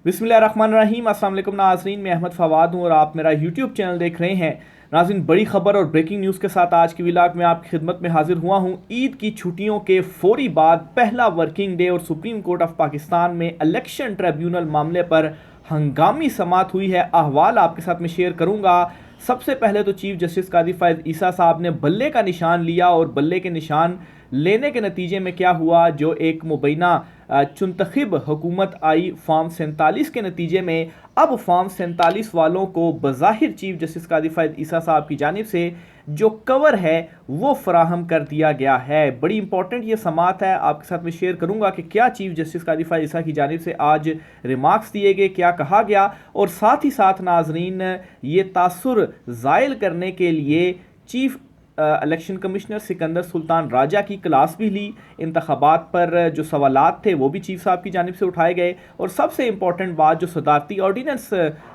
बिस्मिल्लाहिर्रहमानिर्रहीम। अस्सलाम वालेकुम नाज़रीन, मैं अहमद फवाद हूँ और आप मेरा यूट्यूब चैनल देख रहे हैं। नाज़रीन, बड़ी खबर और ब्रेकिंग न्यूज़ के साथ आज की व्लॉग में आपकी खिदमत में हाजिर हुआ हूँ। ईद की छुट्टियों के फौरी बाद पहला वर्किंग डे और सुप्रीम कोर्ट ऑफ पाकिस्तान में इलेक्शन ट्रिब्यूनल मामले पर हंगामी समाअत हुई है। अहवाल आपके साथ में शेयर करूँगा। सबसे पहले तो चीफ जस्टिस कादी फ़ैज़ ईसा साहब ने बल्ले का निशान लिया और बल्ले के निशान लेने के नतीजे में क्या हुआ, जो एक मुबैना चुनतखिब हुकूमत आई फॉर्म 47 के नतीजे में अब फॉर्म 47 वालों को बज़ाहिर चीफ जस्टिस कादी फ़ैज़ ईसा साहब की जानिब से जो कवर है वो फराहम कर दिया गया है। बड़ी इंपॉर्टेंट ये समाअत है, आपके साथ में शेयर करूंगा कि क्या चीफ जस्टिस कादी फ़ैज़ ईसा की जानिब से आज रिमार्क्स दिए गए, क्या कहा गया, और साथ ही साथ नाजरीन ये तासुर ज़ायल करने के लिए chief election commissioner Sikandar Sultan Raja की क्लास भी ली। इंतखाबात पर जो सवालात थे वो भी चीफ साहब की जानिब से उठाए गए, और सबसे इंपॉर्टेंट बात जो सदारती ऑर्डीनेंस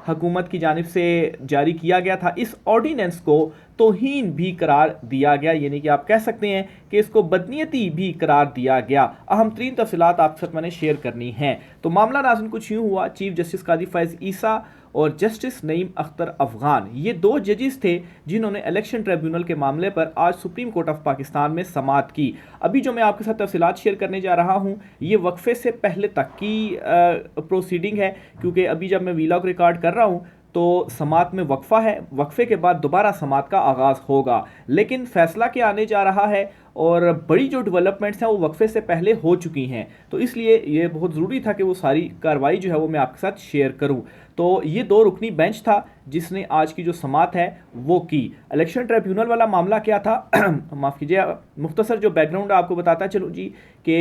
हुकूमत की जानिब से जारी किया गया था, इस ऑर्डीनेंस को तौहीन भी करार दिया गया, यानी कि आप कह सकते हैं कि इसको बदनीयती भी करार दिया गया। अहम तरीन तफसीलात आपके साथ मैंने शेयर करनी है। तो मामला नाज़रीन कुछ यूँ हुआ, चीफ जस्टिस कादी फ़ैज़ ईसा और जस्टिस नईम अख्तर अफगान, ये दो जजेस थे जिन्होंने इलेक्शन ट्रिब्यूनल के मामले पर आज सुप्रीम कोर्ट ऑफ पाकिस्तान में समाअत की। अभी जो मैं आपके साथ तफसीलात शेयर करने जा रहा हूँ ये वक्फे से पहले तक की प्रोसीडिंग है, क्योंकि अभी जब मैं वीलॉग रिकॉर्ड कर रहा हूँ तो समाअत में वक्फा है, वक्फे के बाद दोबारा समाअत का आगाज़ होगा। लेकिन फैसला क्या आने जा रहा है और बड़ी जो डेवलपमेंट्स हैं वो वक्फे से पहले हो चुकी हैं, तो इसलिए ये बहुत ज़रूरी था कि वो सारी कार्रवाई जो है वो मैं आपके साथ शेयर करूं। तो ये दो रुकनी बेंच था जिसने आज की जो समाअत है वो की। इलेक्शन ट्रिब्यूनल वाला मामला क्या था माफ़ कीजिए, मुख्तसर जो बैकग्राउंड आपको बताता चलूँ जी कि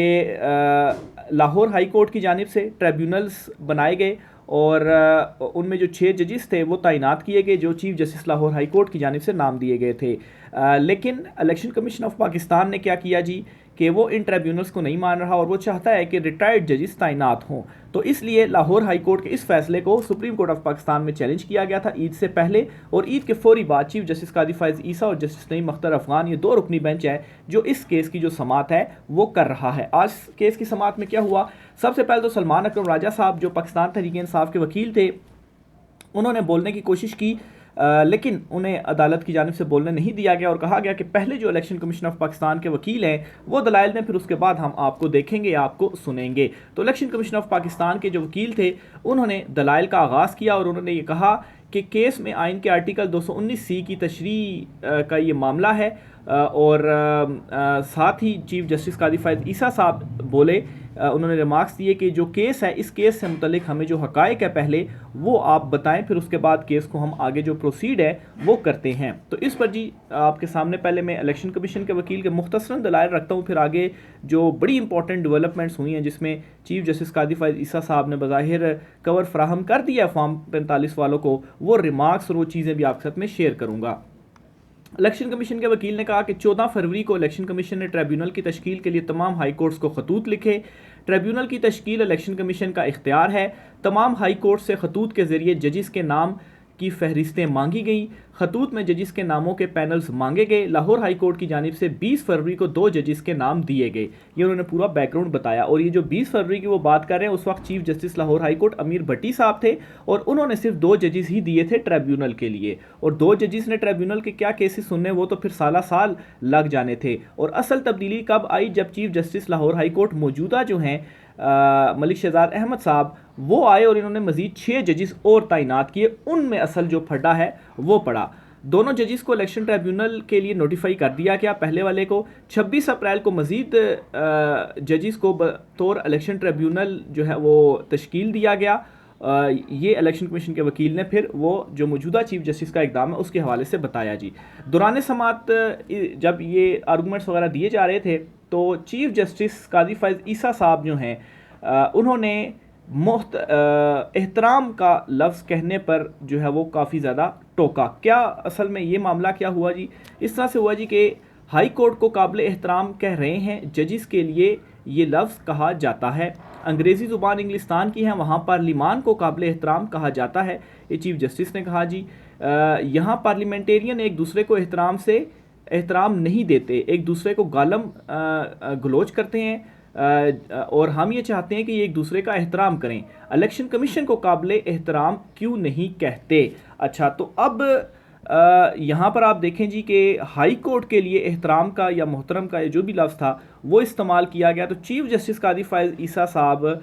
लाहौर हाई कोर्ट की जानिब से ट्रिब्यूनल्स बनाए गए और उनमें जो 6 जजेस थे वो तैनात किए गए, जो chief justice Lahore high court की जानिब से नाम दिए गए थे। लेकिन इलेक्शन कमीशन ऑफ पाकिस्तान ने क्या किया जी कि वो इन ट्रिब्यूनल्स को नहीं मान रहा और वो चाहता है कि रिटायर्ड जजेस तैनात हों। तो इसलिए लाहौर हाई कोर्ट के इस फैसले को सुप्रीम कोर्ट ऑफ पाकिस्तान में चैलेंज किया गया था ईद से पहले, और ईद के फौरी बाद चीफ जस्टिस कादी फ़ैज़ ईसा और जस्टिस नईम अख्तर अफगान, ये दो रुकनी बेंच है जो इस केस की जो समाअत है वो कर रहा है। आज केस की समाअत में क्या हुआ, सबसे पहले तो सलमान अकरम राजा साहब जो पाकिस्तान तहरीक इंसाफ के वकील थे, उन्होंने बोलने की कोशिश की, लेकिन उन्हें अदालत की जानिब से बोलने नहीं दिया गया और कहा गया कि पहले जो इलेक्शन कमीशन ऑफ पाकिस्तान के वकील हैं वो दलाइल दें, फिर उसके बाद हम आपको देखेंगे, आपको सुनेंगे। तो इलेक्शन कमीशन ऑफ पाकिस्तान के जो वकील थे उन्होंने दलाइल का आगाज़ किया और उन्होंने ये कहा कि केस में आइन के आर्टिकल 219C की तशरीह का ये मामला है, और साथ ही चीफ जस्टिस कादी फ़ैज़ ईसा साहब बोले, उन्होंने रिमार्क्स दिए कि जो केस है इस केस से मुतल्लिक हमें जो हक़ाइक़ है पहले वो आप बताएं, फिर उसके बाद केस को हम आगे जो प्रोसीड है वो करते हैं। तो इस पर जी आपके सामने पहले मैं इलेक्शन कमीशन के वकील के मुख्तसरन दलाइल रखता हूँ, फिर आगे जो बड़ी इंपॉर्टेंट डेवलपमेंट्स हुई हैं जिसमें चीफ जस्टिस कादी फ़ैज़ ईसा साहब ने बज़ाहिर कवर फराहम कर दिया फॉर्म 45 वालों को, वो रिमार्क्स और वो चीज़ें भी आपके साथ में शेयर करूँगा। इलेक्शन कमीशन के वकील ने कहा कि 14 फरवरी को इलेक्शन कमीशन ने ट्रिब्यूनल की तश्कील के लिए तमाम हाई कोर्ट्स को खतूत लिखे। ट्रिब्यूनल की तश्कील इलेक्शन कमीशन का इख्तियार है। तमाम हाई कोर्ट से खतूत के ज़रिए जजिस के नाम की फहरिस्तें मांगी गई। खतूत में जजिस के नामों के पैनल्स मांगे गए। लाहौर हाई कोर्ट की जानिब से 20 फरवरी को 2 जजिस के नाम दिए गए। ये उन्होंने पूरा बैकग्राउंड बताया, और ये जो 20 फरवरी की वो बात कर रहे हैं उस वक्त chief justice Lahore high court अमीर भट्टी साहब थे और उन्होंने सिर्फ 2 जजिस ही दिए थे ट्रिब्यूनल के लिए, और 2 जजिस ने ट्रिब्यूनल के क्या केसेस सुनने वो तो फिर साल लग जाने थे। और असल तब्दीली कब आई, जब chief justice Lahore high court मौजूदा जो हैं मलिक शहजाद अहमद साहब वो आए और इन्होंने मजीद 6 जजिस और तैनात किए। उनमें असल जो फड्डा है वो पड़ा। दोनों जजिस को इलेक्शन ट्रिब्यूनल के लिए नोटिफाई कर दिया गया। पहले वाले को 26 अप्रैल को मजीद जजिस को बतौर इलेक्शन ट्रिब्यूनल जो है वो तश्कील दिया गया। ये इलेक्शन कमीशन के वकील ने फिर वो जो मौजूदा चीफ जस्टिस का इक़दाम है उसके हवाले से बताया जी। दौरान समाअत जब ये आर्गूमेंट्स वगैरह दिए जा रहे थे तो चीफ जस्टिस कादी फ़ैज़ ईसा साहब जो हैं उन्होंने एहतराम का लफ्ज़ कहने पर जो है वो काफ़ी ज़्यादा टोका। क्या असल में ये मामला क्या हुआ जी, इस तरह से हुआ जी कि हाई कोर्ट को काबिल एहतराम कह रहे हैं, जजिस के लिए ये लफ्ज़ कहा जाता है। अंग्रेज़ी ज़ुबान इंग्लिस्तान की है, वहाँ पार्लिमान को काबिल एहतराम कहा जाता है, ये चीफ जस्टिस ने कहा जी। यहाँ पार्लियामेंटेरियन एक दूसरे को एहतराम नहीं देते, एक दूसरे को गालम गलोच करते हैं, और हम ये चाहते हैं कि ये एक दूसरे का एहतराम करें। इलेक्शन कमीशन को काबिल एहतराम क्यों नहीं कहते? अच्छा, तो अब यहाँ पर आप देखें जी कि हाई कोर्ट के लिए एहतराम का या मोहतरम का जो भी लफ्ज़ था वो इस्तेमाल किया गया। तो चीफ जस्टिस कादी फ़ाइज़ ईसा साहब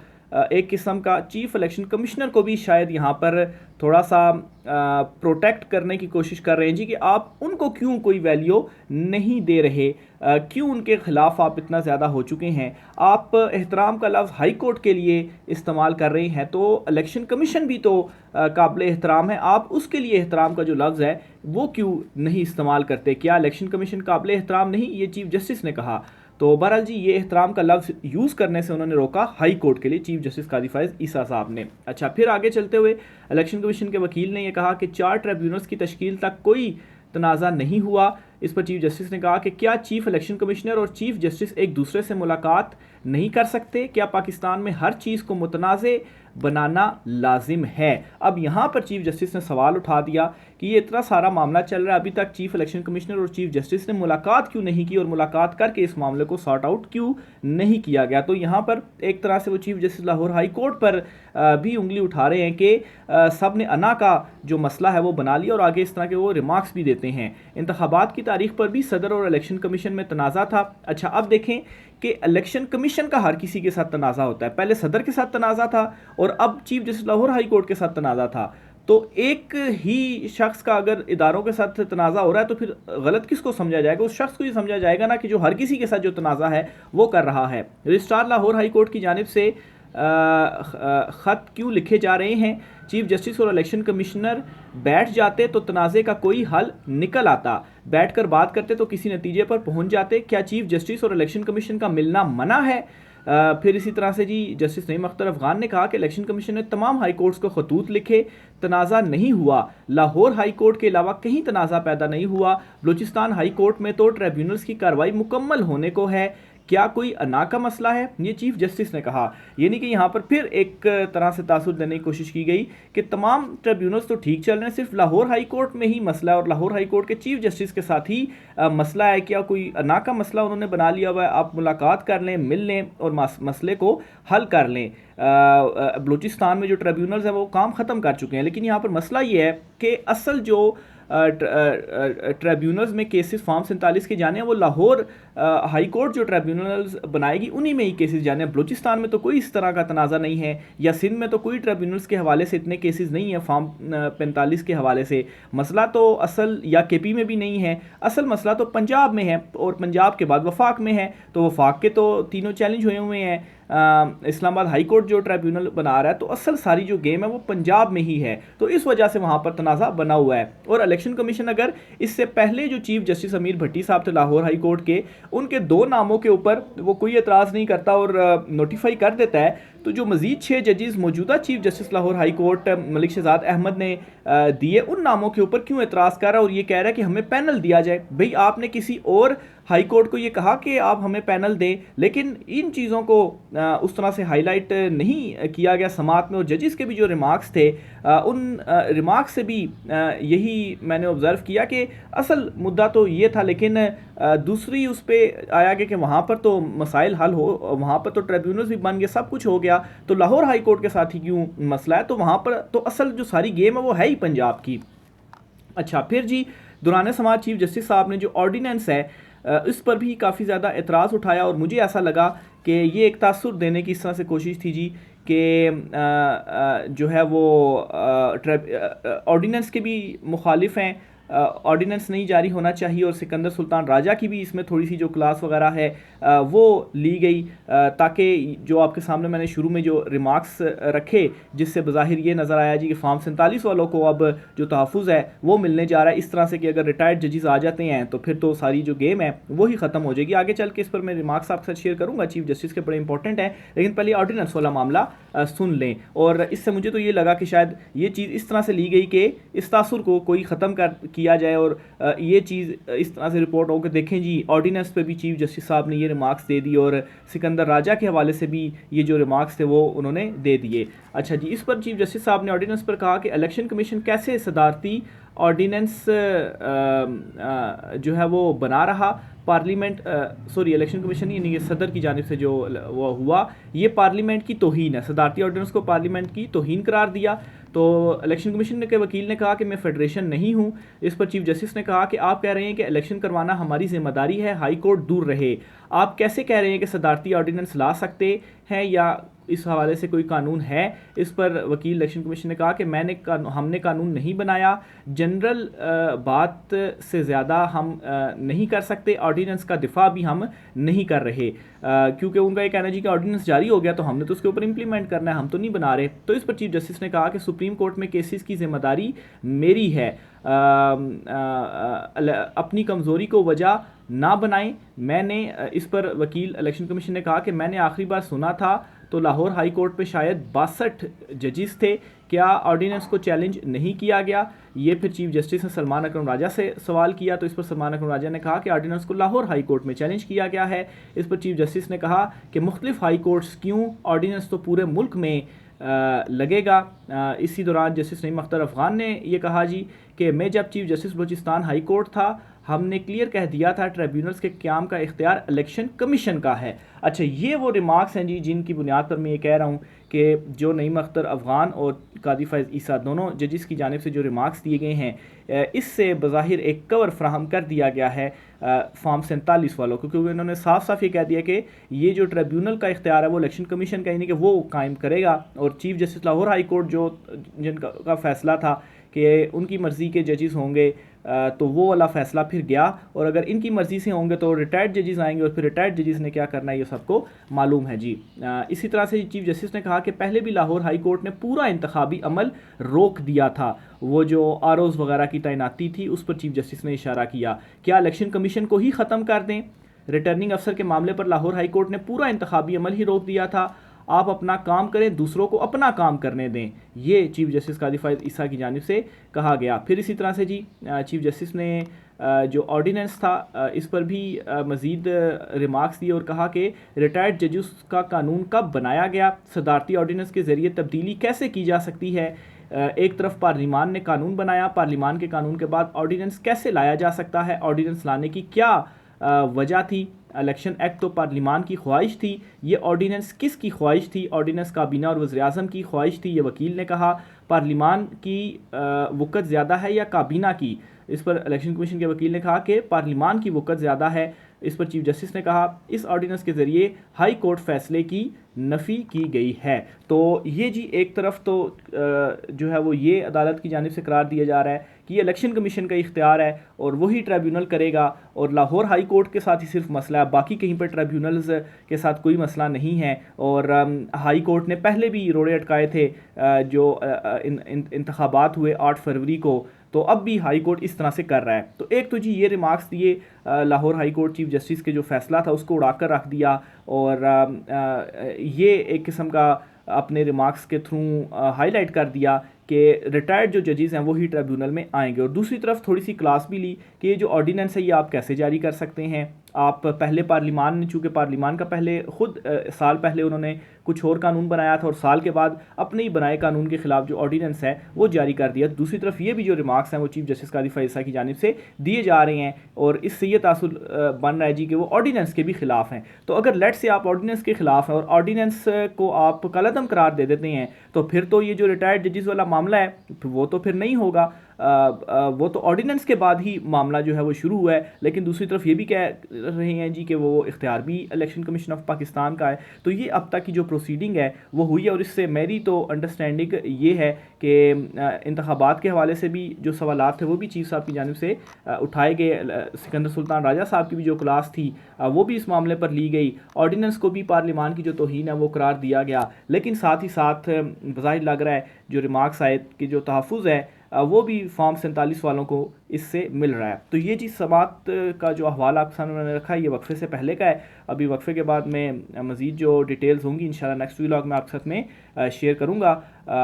एक किस्म का चीफ इलेक्शन कमिश्नर को भी शायद यहाँ पर थोड़ा सा प्रोटेक्ट करने की कोशिश कर रहे हैं जी कि आप उनको क्यों कोई वैल्यू नहीं दे रहे, क्यों उनके ख़िलाफ़ आप इतना ज़्यादा हो चुके हैं, आप एहतराम का लफ्ज़ हाई कोर्ट के लिए इस्तेमाल कर रहे हैं, तो इलेक्शन कमीशन भी तो काबिल एहतराम है, आप उसके लिए एहतराम का जो लफ्ज़ है वो क्यों नहीं इस्तेमाल करते? क्या इलेक्शन कमीशन काबिल एहतराम नहीं? ये चीफ जस्टिस ने कहा। तो बहरहाल जी ये एहतराम का लफ्ज़ यूज़ करने से उन्होंने रोका हाई कोर्ट के लिए चीफ जस्टिस कादी फ़ाइज़ ईसा साहब ने। अच्छा, फिर आगे चलते हुए इलेक्शन कमीशन के वकील ने यह कहा कि 4 ट्रिब्यूनल्स की तश्कील तक कोई तनाज़ा नहीं हुआ। इस पर चीफ जस्टिस ने कहा कि क्या चीफ इलेक्शन कमिश्नर और चीफ जस्टिस एक दूसरे से मुलाकात नहीं कर सकते? क्या पाकिस्तान में हर चीज़ को मुतनाज़े बनाना लाजिम है? अब यहाँ पर चीफ जस्टिस ने सवाल उठा दिया कि ये इतना सारा मामला चल रहा है, अभी तक चीफ इलेक्शन कमिश्नर और चीफ जस्टिस ने मुलाकात क्यों नहीं की और मुलाकात करके इस मामले को सॉर्ट आउट क्यों नहीं किया गया? तो यहाँ पर एक तरह से वो chief justice Lahore high court पर भी उंगली उठा रहे हैं कि सब ने अना का जो मसला है वो बना लिया और आगे इस तरह के वो रिमार्क्स भी देते हैं। इंतखाबात की तारीख पर भी सदर और इलेक्शन कमीशन में तनाज़ा था। अच्छा, अब देखें कि इलेक्शन कमीशन का हर किसी के साथ तनाज़ा होता है, पहले सदर के साथ तनाज़ा था और अब chief justice Lahore high court के साथ तनाज़ा था। तो एक ही शख्स का अगर इदारों के साथ तनाज़ा हो रहा है तो फिर गलत किसको समझा जाएगा? उस शख्स को ही समझा जाएगा ना कि जो हर किसी के साथ जो तनाज़ा है वो कर रहा है। रजिस्ट्रार लाहौर हाई कोर्ट की जानिब से ख़त क्यों लिखे जा रहे हैं? चीफ जस्टिस और इलेक्शन कमिश्नर बैठ जाते तो तनाज़े का कोई हल निकल आता, बैठकर बात करते तो किसी नतीजे पर पहुंच जाते। क्या चीफ जस्टिस और इलेक्शन कमीशन का मिलना मना है? फिर इसी तरह से जी जस्टिस नईम अख्तर अफगान ने कहा कि इलेक्शन कमीशन ने तमाम हाई कोर्ट्स को खतूत लिखे, तनाज़ा नहीं हुआ। लाहौर हाई कोर्ट के अलावा कहीं तनाज़ा पैदा नहीं हुआ। बलूचिस्तान हाई कोर्ट में तो ट्रिब्यूनल्स की कार्रवाई मुकम्मल होने को है, क्या कोई अना का मसला है? ये चीफ जस्टिस ने कहा। यानी कि यहाँ पर फिर एक तरह से तासुर देने की कोशिश की गई कि तमाम ट्रिब्यूनल्स तो ठीक चल रहे हैं, सिर्फ लाहौर हाई कोर्ट में ही मसला है और लाहौर हाई कोर्ट के चीफ जस्टिस के साथ ही मसला है। क्या कोई अना का मसला उन्होंने बना लिया हुआ है? आप मुलाकात कर लें, मिल लें और मसले को हल कर लें। बलूचिस्तान में जो ट्रिब्यूनल्स हैं वो काम ख़त्म कर चुके हैं, लेकिन यहाँ पर मसला ये है कि असल जो ट्रिब्यूनल्स में केसेस फॉर्म 47 के जाने हैं वो लाहौर हाई कोर्ट जो ट्रिब्यूनल्स बनाएगी उन्हीं में ही केसेस जाने हैं। बलूचिस्तान में तो कोई इस तरह का तनाज़ा नहीं है, या सिंध में तो कोई ट्रिब्यूनल्स के हवाले से इतने केसेस नहीं है फॉर्म 45 के हवाले से। मसला तो असल या केपी में भी नहीं है, असल मसला तो पंजाब में है और पंजाब के बाद वफाक में है। तो वफाक के तो तीनों चैलेंज हुए हैं। इस्लामाबाद हाई कोर्ट जो ट्रिब्यूनल बना रहा है तो असल सारी जो गेम है वो पंजाब में ही है, तो इस वजह से वहाँ पर तनाज़ा बना हुआ है। और इलेक्शन कमीशन अगर इससे पहले जो चीफ जस्टिस अमीर भट्टी साहब थे लाहौर हाई कोर्ट के, उनके 2 नामों के ऊपर वो कोई एतराज़ नहीं करता और नोटिफाई कर देता है, तो जो मज़ीद 6 जजेस मौजूदा chief justice Lahore high court Malik Shahzad Ahmad ने दिए, उन नामों के ऊपर क्यों एतराज़ कर रहा है और ये कह रहा है कि हमें पैनल दिया जाए? भाई आपने किसी और हाई कोर्ट को ये कहा कि आप हमें पैनल दें, लेकिन इन चीज़ों को उस तरह से हाईलाइट नहीं किया गया समात में। और जजेस के भी जो रिमार्क्स थे उन रिमार्क्स से भी यही मैंने ऑब्ज़र्व किया कि असल मुद्दा तो ये था, लेकिन दूसरी उस पर आया गया कि वहाँ पर तो मसाइल हल हो, वहाँ पर तो ट्रिब्यूनल्स भी बन गए, सब कुछ हो गया, तो लाहौर हाई कोर्ट के साथ ही क्यों मसला है? तो वहाँ पर तो असल जो सारी गेम है वो है ही पंजाब की। अच्छा, फिर जी दुराने समाज चीफ जस्टिस साहब ने जो ऑर्डिनेंस है इस पर भी काफ़ी ज़्यादा एतराज़ उठाया और मुझे ऐसा लगा कि ये एक तासुर देने की इस तरह से कोशिश थी जी कि जो है वो ऑर्डिनेंस के भी मुखालिफ हैं, ऑर्डिनेंस नहीं जारी होना चाहिए। और सिकंदर सुल्तान राजा की भी इसमें थोड़ी सी जो क्लास वगैरह है वो ली गई, ताकि जो आपके सामने मैंने शुरू में जो रिमार्क्स रखे जिससे बज़ाहिर ये नज़र आया जी कि फॉर्म 47 वालों को अब जो तहफ़्फ़ुज़ है वो मिलने जा रहा है, इस तरह से कि अगर रिटायर्ड जजेस आ जाते हैं तो फिर तो सारी जो गेम है वो ही ख़त्म हो जाएगी। आगे चल के इस पर मैं रिमार्क्स आपके साथ शेयर करूँगा, चीफ जस्टिस के बड़े इंपॉर्टेंट हैं, लेकिन पहले ऑर्डिनेंस वाला मामला सुन लें। और इससे मुझे तो ये लगा कि शायद ये चीज़ इस तरह से ली गई कि इस तासुर को कोई ख़त्म किया जाए और ये चीज़ इस तरह से रिपोर्ट हो कि देखें जी ऑर्डिनेंस पे भी चीफ जस्टिस साहब ने ये रिमार्क्स दे दी और सिकंदर राजा के हवाले से भी ये जो रिमार्क्स थे वो उन्होंने दे दिए। अच्छा जी, इस पर चीफ जस्टिस साहब ने ऑर्डिनेंस पर कहा कि इलेक्शन कमीशन कैसे सदारती ऑर्डिनेंस जो है वो बना रहा। पार्लियामेंट इलेक्शन कमीशन ही नहीं, ये सदर की जानिब से जो वो हुआ, ये पार्लियामेंट की तौहीन है। सदारती ऑर्डिनेंस को पार्लियामेंट की तौहीन करार दिया। तो इलेक्शन कमीशन के वकील ने कहा कि मैं फेडरेशन नहीं हूँ। इस पर चीफ जस्टिस ने कहा कि आप कह रहे हैं कि इलेक्शन करवाना हमारी जिम्मेदारी है, हाई कोर्ट दूर रहे। आप कैसे कह रहे हैं कि सदारती ऑर्डिनेंस ला सकते हैं या इस हवाले से कोई कानून है? इस पर वकील इलेक्शन कमीशन ने कहा कि हमने कानून नहीं बनाया, जनरल बात से ज़्यादा हम नहीं कर सकते, ऑर्डिनेंस का दिफा भी हम नहीं कर रहे, क्योंकि उनका ये कहना जी कि ऑर्डिनेंस जारी हो गया तो हमने तो उसके ऊपर इंप्लीमेंट करना है, हम तो नहीं बना रहे। तो इस पर चीफ जस्टिस ने कहा कि सुप्रीम कोर्ट में केसेस की जिम्मेदारी मेरी है, अपनी कमज़ोरी को वजह ना बनाएं। मैंने इस पर वकील इलेक्शन कमीशन ने कहा कि मैंने आखिरी बार सुना था तो लाहौर हाई कोर्ट पे शायद 62 जजेस थे, क्या ऑर्डिनेंस को चैलेंज नहीं किया गया? ये फिर चीफ जस्टिस ने सलमान अकरम राजा से सवाल किया। तो इस पर सलमान अकरम राजा ने कहा कि ऑर्डिनेंस को लाहौर हाई कोर्ट में चैलेंज किया गया है। इस पर चीफ जस्टिस ने कहा कि मुख्तलिफ हाई कोर्ट्स क्यों, ऑर्डिनेंस तो पूरे मुल्क में लगेगा। इसी दौरान जस्टिस नईम अख्तर अफगान ने यह कहा जी कि मैं जब chief justice Balochistan high court था, हमने क्लियर कह दिया था ट्रिब्यूनल्स के क़याम का इख्तियार इलेक्शन कमीशन का है। अच्छा, ये वो रिमार्क्स हैं जी जिनकी बुनियाद पर मैं ये कह रहा हूँ कि जो नईम अख्तर अफगान और कादी फ़ैज़ ईसा दोनों जजिस की जानिब से जो रिमार्क्स दिए गए हैं, इससे बज़ाहिर एक कवर फ्राहम कर दिया गया है फॉर्म 47 वालों को, क्योंकि उन्होंने साफ साफ ये कह दिया कि ये जो ट्रिब्यूनल का इख्तियार है वो इलेक्शन कमीशन का ही नहीं कि वो कायम करेगा। और chief justice Lahore high court जो जिनका फैसला था कि उनकी मर्ज़ी के जजेस होंगे, तो वो वाला फ़ैसला फिर गया। और अगर इनकी मर्ज़ी से होंगे तो रिटायर्ड जजेस आएंगे, और फिर रिटायर्ड जजेस ने क्या करना है ये सबको मालूम है जी। इसी तरह से चीफ जस्टिस ने कहा कि पहले भी लाहौर हाई कोर्ट ने पूरा इंतखाबी अमल रोक दिया था। वो जो आरओज़ वगैरह की तैनाती थी उस पर चीफ जस्टिस ने इशारा किया, क्या इलेक्शन कमीशन को ही ख़त्म कर दें? रिटर्निंग अफसर के मामले पर लाहौर हाई कोर्ट ने पूरा इंतखाबी अमल ही रोक दिया था। आप अपना काम करें, दूसरों को अपना काम करने दें, ये चीफ जस्टिस कादी फ़ैज़ ईसा की जानिब से कहा गया। फिर इसी तरह से जी चीफ जस्टिस ने जो ऑर्डिनेंस था इस पर भी मज़ीद रिमार्क्स दिए और कहा कि रिटायर्ड जजेस का कानून कब बनाया गया, सदारती ऑर्डिनेंस के ज़रिए तब्दीली कैसे की जा सकती है? एक तरफ पार्लिमान ने कानून बनाया, पार्लिमान के कानून के बाद ऑर्डिनेंस कैसे लाया जा सकता है? ऑर्डिनेंस लाने की क्या वजह थी? इलेक्शन एक्ट तो पार्लिमान की ख्वाहिश थी, ये ऑर्डिनेंस किस की ख्वाहिश थी? ऑर्डिनेंस काबीना और वज़ीर-ए-आज़म की ख्वाहिश थी, ये वकील ने कहा। पार्लिमान की वक़्त ज़्यादा है या काबीना की? इस पर इलेक्शन कमीशन के वकील ने कहा कि पार्लिमान की वक़्त ज़्यादा है। इस पर चीफ जस्टिस ने कहा इस ऑर्डिनेंस के ज़रिए हाई कोर्ट फैसले की नफ़ी की गई है। तो ये जी एक तरफ तो जो है वो ये अदालत की जानिब से करार दिया जा रहा है कि ये इलेक्शन कमीशन का इख्तियार है और वही ट्रिब्यूनल करेगा, और लाहौर हाई कोर्ट के साथ ही सिर्फ मसला है, बाकी कहीं पर ट्रिब्यूनल्स के साथ कोई मसला नहीं है। और हाई कोर्ट ने पहले भी रोड़े अटकाए थे जो इंतखाबात हुए 8 फरवरी को, तो अब भी हाई कोर्ट इस तरह से कर रहा है। तो एक तो जी ये रिमार्क्स दिए Lahore high court chief justice के जो फैसला था उसको उड़ाकर रख दिया, और ये एक किस्म का अपने रिमार्क्स के थ्रू हाईलाइट कर दिया कि रिटायर्ड जो जजेस हैं वही ट्रिब्यूनल में आएंगे। और दूसरी तरफ थोड़ी सी क्लास भी ली कि ये जो ऑर्डिनेंस है ये आप कैसे जारी कर सकते हैं। आप पहले पार्लिमान ने, चूँकि पार्लिमान का पहले खुद साल पहले उन्होंने कुछ और कानून बनाया था और साल के बाद अपने ही बनाए कानून के खिलाफ जो ऑर्डिनेंस है वो जारी कर दिया। दूसरी तरफ ये भी जो रिमार्क्स हैं वो चीफ जस्टिस कादी फ़ैज़ की जानिब से दिए जा रहे हैं, और इससे ये तासुर बन रहा है जी कि वो ऑर्डिनेंस के भी खिलाफ हैं। तो अगर लेट से आप ऑर्डिनेंस के खिलाफ हैं और ऑर्डिनेंस को आप कलअदम करार दे देते हैं, तो फिर तो ये जो रिटायर्ड जजेस वाला मामला है वो तो फिर नहीं होगा। वो तो ऑर्डिनेंस के बाद ही मामला जो है वो शुरू हुआ है। लेकिन दूसरी तरफ ये भी कह रहे हैं जी कि वो इख्तियार भी इलेक्शन कमीशन ऑफ पाकिस्तान का है। तो ये अब तक की जो प्रोसीडिंग है वो हुई है, और इससे मेरी तो अंडरस्टैंडिंग ये है कि इंतखाबात के हवाले से भी जो सवालात थे वो भी चीफ साहब की जानिब से उठाए गए। सिकंदर सुल्तान राजा साहब की भी जो क्लास थी वो भी इस मामले पर ली गई। ऑर्डिनेंस को भी पार्लिमान की जो तौहीन है वो करार दिया गया, लेकिन साथ ही साथ बज़ाहिर लग रहा है जो रिमार्क्स आए कि जो तहफ़्फ़ुज़ है वो भी फॉर्म 47 वालों को इससे मिल रहा है। तो ये जी समात का जो अहवाल आपके सामने मैंने रखा है, ये वक्फे से पहले का है। अभी वक्फे के बाद में मज़ीद जो डिटेल्स होंगी इंशाल्लाह नेक्स्ट व्लॉग में आपके साथ में शेयर करूँगा।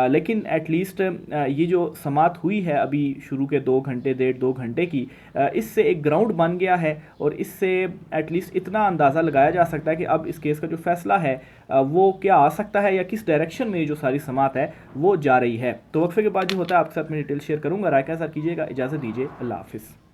लेकिन एटलीस्ट ये जो समात हुई है अभी शुरू के 2 घंटे 1.5-2 घंटे की, इससे एक ग्राउंड बन गया है और इससे एटलीस्ट इतना अंदाज़ा लगाया जा सकता है कि अब इस केस का जो फैसला है वो क्या आ सकता है या किस डायरेक्शन में ये जो सारी समात है वो जा रही है। तो वक्फे के बाद जो होता है आपके साथ में डिटेल शेयर करूँगा। राय के साथ कीजिएगा, इजाज़त दीजिए, अल्लाह हाफिज़।